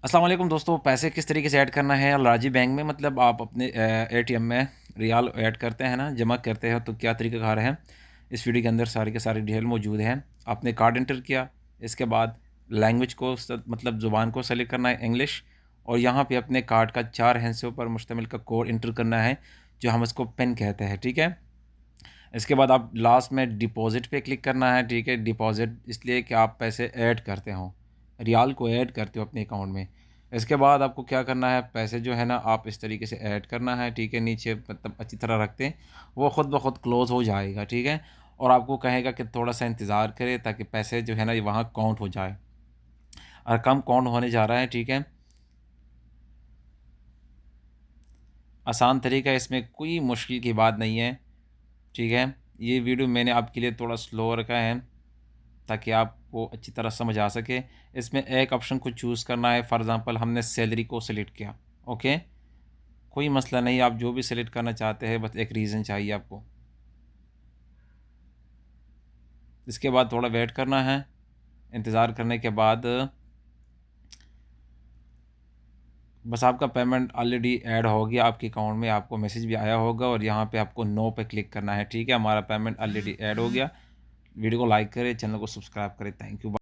अस्सलाम वालेकुम दोस्तों, पैसे किस तरीके से ऐड करना है अल-राजी बैंक में। मतलब आप अपने एटीएम में रियाल ऐड करते हैं ना, जमा करते हैं, तो क्या तरीक़ाकार है, इस वीडियो के अंदर सारी के सारी डिटेल मौजूद है। आपने कार्ड एंटर किया, इसके बाद लैंग्वेज को मतलब ज़ुबान को सेलेक्ट करना है इंग्लिश, और यहाँ पे अपने कार्ड का 4 हिस्सों पर मुश्तमिल का कोड एंटर करना है, जो हम इसको पिन कहते हैं, ठीक है। इसके बाद आप लास्ट में डिपॉज़िट पे क्लिक करना है, ठीक है। डिपॉज़िट इसलिए कि आप पैसे ऐड करते हो, रियाल को ऐड करते हो अपने अकाउंट में। इसके बाद आपको क्या करना है, पैसे जो है ना आप इस तरीके से ऐड करना है, ठीक है। नीचे मतलब अच्छी तरह रखते हैं, वो ख़ुद ब खुद क्लोज़ हो जाएगा, ठीक है। और आपको कहेगा कि थोड़ा-सा इंतज़ार करें ताकि पैसे जो है ना ये वहाँ काउंट हो जाए, और कम काउंट होने जा रहा है, ठीक है। आसान तरीका है, इसमें कोई मुश्किल की बात नहीं है, ठीक है। ये वीडियो मैंने आपके लिए थोड़ा स्लो रखा है ताकि आपको अच्छी तरह समझ आ सके। इसमें एक ऑप्शन को चूज़ करना है, फॉर एग्ज़ाम्पल हमने सैलरी को सेलेक्ट किया, ओके। कोई मसला नहीं, आप जो भी सेलेक्ट करना चाहते हैं, बस एक रीज़न चाहिए आपको। इसके बाद थोड़ा वेट करना है, इंतज़ार करने के बाद बस आपका पेमेंट ऑलरेडी ऐड हो गया आपके अकाउंट में, आपको मैसेज भी आया होगा, और यहाँ पे आपको नो पे क्लिक करना है, ठीक है। हमारा पेमेंट ऑलरेडी ऐड हो गया। वीडियो को लाइक करें, चैनल को सब्सक्राइब करें। Thank you.